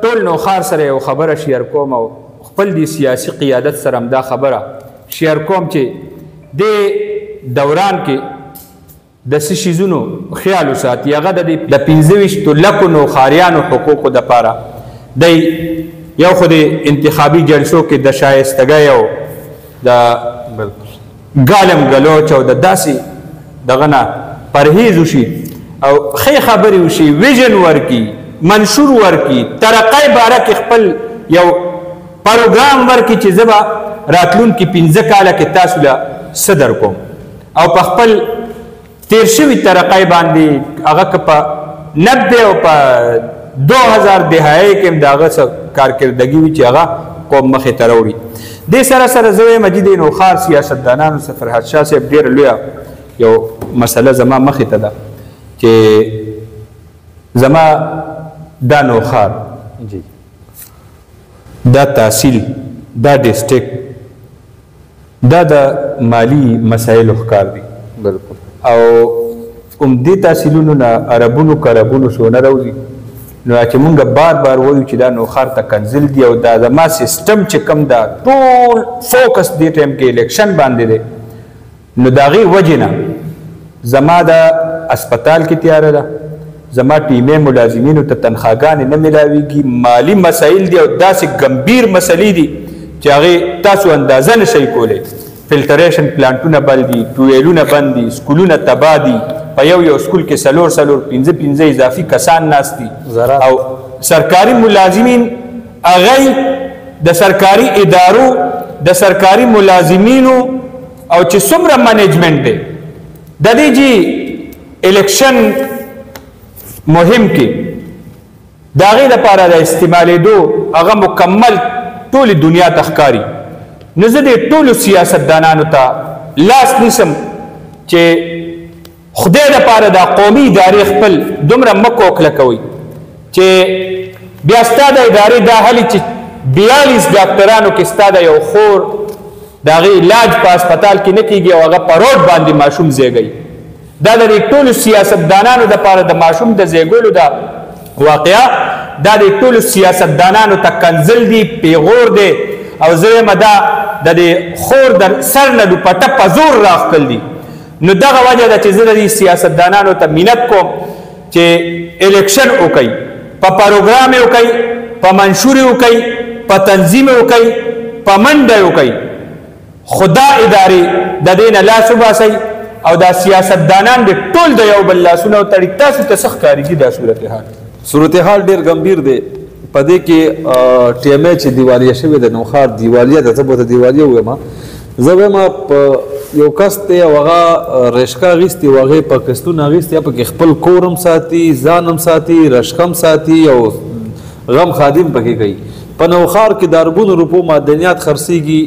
ټول نوخار سره یو خبره شیر کوم او خپل دی سیاسي قیادت سره هم دا خبره شیر کوم چې د دوران کې د څه شیزونو خیال وساتي. هغه د 25 لکو نوخاریانو حقوقو دپاره دی یو خو د انتخابي جلسو کې د شایستګۍ او د ګالم ګلوچ او د داسې دغه نه پرهیز وشي او ښې خبرې وشي، ویژن ورکي، منشور ورکي، ترقۍ باره کې خپل یو پروګرام ورکي چې زه به راتلونکي 15 کاله کې تاسو له څه درکوم او په خپل تیر شوي ترقۍ باندې هغه که په 90 او په 2000 دهایي کې هم د هغه څه کارکردګي وي چې هغه قوم مخې ته راوړي. دې سره سره زه وایم چې د نوخار سیاستدانانو څخه فرهاد شاه صاحب ډېره لویه یو مسله زما مخې ته ده چې زما دا نوخار دا تحصیل دا ډسټرک دا د مالی مسایلو ښکار دي او عمدې تحصیلونو نه اربونو کربونو سونه راوځي. نو چې مونږ بار بار وایو چې دا نوخار ته کنزل دی او دا زما سیستم چې کم دا ټول فوکس دې ټایم کې الیکشن باندې دی، نو د هغې وجې نه زما د اسپتال کې تیاره ده، زما ټیمې ملازمینو ته تنخواګانې نه میلاویږي، مالی مسایل دي او داسې ګمبیر مسلې دي چې هغې تاسو اندازه نشئ کولی. فلټریشن پلانټونه بل دي، ټویلونه بند دي، سکولونه تباه دي، په یو سکول کې 4 5 اضافي کسان ناست دي او سرکاري ملازمین هغه د سرکاري ادارو د سرکاري ملازمینو او چې څومره منیجمنټ دی د دې جی الیکشن مهم کې د هغې لپاره د استعمالېدو هغه مکمل ټولې دنیا ته ښکاري. نو زه د ټولو سیاستدانانو ته لاس نیسم چې خدای لپاره دا قومي ادارې خپل دومره مه کوکله کوئ چې بیا ستا د ادارې دا هلي چې 42 ډاکټرانو کې ستا د یو خور د هغې علاج په اسپتال کې نه کېږي او هغه په روډ باندې ماشوم زیږوي. دا د ټولو سیاستدانانو دپاره د ماشوم د زیږولو دا واقعه دا د ټولو سیاستدانانو ته کنزل دی، پیغور دی او زه وایم دا د دې خور د سر نه دوپټه په زور راښکل دي. نو دغه وجه ده چې زه د دې سیاستدانانو ته منت کوم چې الیکشن وکړئ، په پروګرام یې وکړئ، په منشور یې وکړئ، په تنظیم یې وکړئ، په منډه یې وکړئ، خو دا ادارې د دې نه لاس وباسئ او دا سیاستدانان د ټول د یو بل لاسونه وتړي. تاسو ته څه ښکارېږي دا صورتحال ډېر گمبیر دی. په دې کې ټیمه چې دیوالیه شوې د نوخار دیوالیه ده، زه به ورته دیوالیه ووایم. زه وایم په یو کس دی او هغه رشکه اخیستې او هغې په قسطونه اخیستې، یا پکې خپل کور هم ساتي، ځان هم ساتي، رشکه هم ساتي او غم خادم پکې کوي. په نوخار کې د اربونو روپو معدنیات خرڅېږي،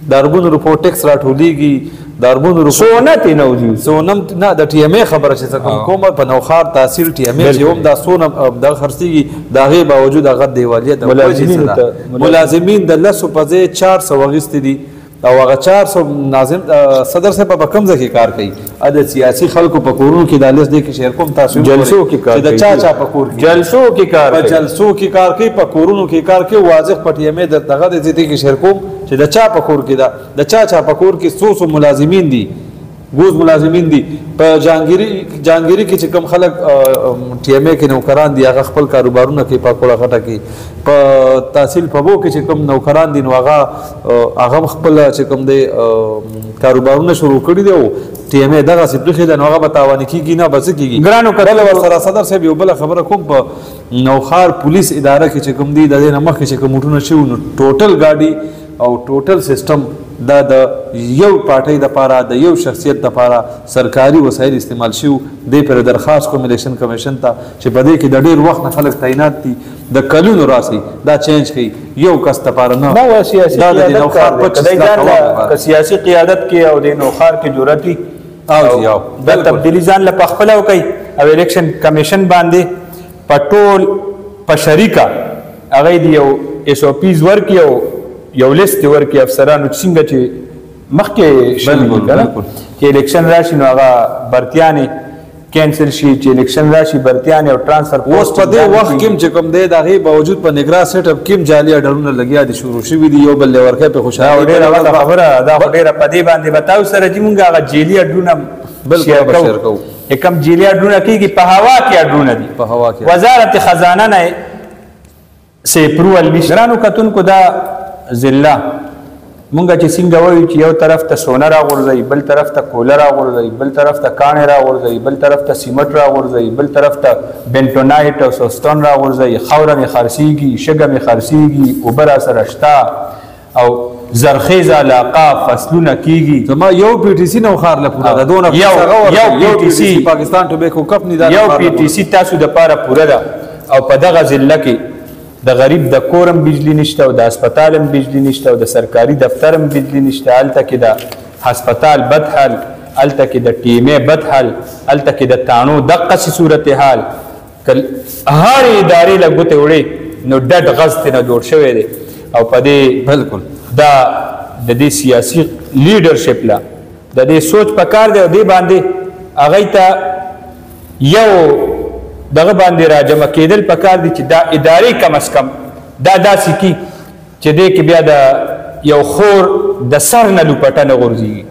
د اربونو روپو ټیکس راټولېږي، د اربونو روپو سونه ترې نه وځي، سونه نه د ټي ام ای خبره چې څه کومه په نوخار تاثیر ټي ام ای چې هم دا سونه دغه خرڅېږي، د هغې باوجود هغه دیوالیه د ملازمین د 10 په ځای 400 اخیستې دي او هغه 400 ناظم صدر صاحب په کوم ځای کې کار کوي؟ د سیاسي خلکو په کورونو کې دا لیست دی کې شیر کوم تاسو جلسو کې کار کوي، د چا په کور کې جلسو کې کار کوي، په جلسو کې کار کوي، په کورونو کې کار کوي. واضح پټې مې د دغه د دې کې شیر کوم چې د چا په کور کې دا د چا په کور کې 100 ملازمین دي، ګوز ملازمین دي. په جانګيري کې چې کوم خلک ټي ام ای کې نوکران دي هغه خپل کاروبارونه کوي، په کوړه خټه کې په تحصیل په وو کې چې کوم نوکران دي نو هغه خپل چې کوم دی کاروبارونه شروع کړي دي او ټي ام ای دغه څه پرېښې ده نو هغه به تاواني کېږي نه بس کېږي. ګرانو کتل ورسره صدر صاحب یو بله خبره کوم، په نوخار پولیس اداره کې چې کوم دي د دې نه مخکې چې کوم موټرونه شوي نو ټوټل ګاډي او ټوټل سیستم دا د یو پارټۍ دپاره د یو شخصیت دپاره سرکاري وسایل استعمال شوي دی. پر درخواست کوم الیکشن کمیشن ته چې په دې کې د ډېر وخت نه خلک تعینات دي، د کلونو راسي دا چینج کوي یو کس دپاره نه، دا د نوخار په سیاسي قیادت کې او د نوخار کې جرأت وي او دا تبدیلي ځان له پخپله وکړي او الیکشن کمیشن باندې په ټول په شریکه هغه د یو ایس او پیز ورکړي او یو لیست ورکړي افسرانو څنګه چې مخکې شوي دي کنه چې الیکشن راشي نو هغه برتیانې کینسل شي چې الیکشن راشي برتیان او ترانسفر اوس په دې وخت کې چې کوم دی د هغې باوجود په نګرا سیټ اپ کې جعلي اډرونه لګیا دي شروع شوي دي یو بل ورکه په خوشحالي ډېره غلطه خبره دا ډېره په دې باندې به تاسو سره چې مونږ هغه جعلي اډرونه بالکل شیر کوو کوم جعلي اډرونه کېږي په هوا کې اډرونه دي په هوا کې وزارت خزانه نه سه اپروول نشته ګرانو کتونکو دا ضلع مونږ چې څنګه وایو چې یو طرف ته سونه راغورځوي بل طرف ته کوله راغورځوي بل طرف ته کاڼې راغورځوي بل طرف ته سیمټ راغورځوي بل طرف ته بنټونایټ او سوستون راغورځوي خاوره مې خرڅېږي شګه مې خرڅېږي اوبه راسره شته او زرخیزه علاقه فصلونه کېږي زما یو پی ټي سي نه خار له پوره ده دونه یو پی ټي سي پاکستان ټوبیکو کمپنی دا یو پی ټي سي تاسو دپاره پوره ده او په دغه ضلع کې د غریب د کورم بجلی نشته او د هسپتالم بجلی نشته او د سرکاري دفترم بجلی نشته هلته کې د هسپتال بد حال هلته کې د ټیمې بد حال هلته کې د تانو دقسې صورتحال هر ادارې له ګوتې وړې نو ډډ غز ترې نه جوړ شوی دی او په دې بالکل دا د دې سیاسي لیډرشپ له د دې سوچ پکار دی او دې باندې هغوی ته یو دغه باندې راجمع کېدل پکار دي چې دا ادارې کم از کم دا داسې کی چې دې کې بیا د یو خور د سر نه لوپټه نه غورځېږي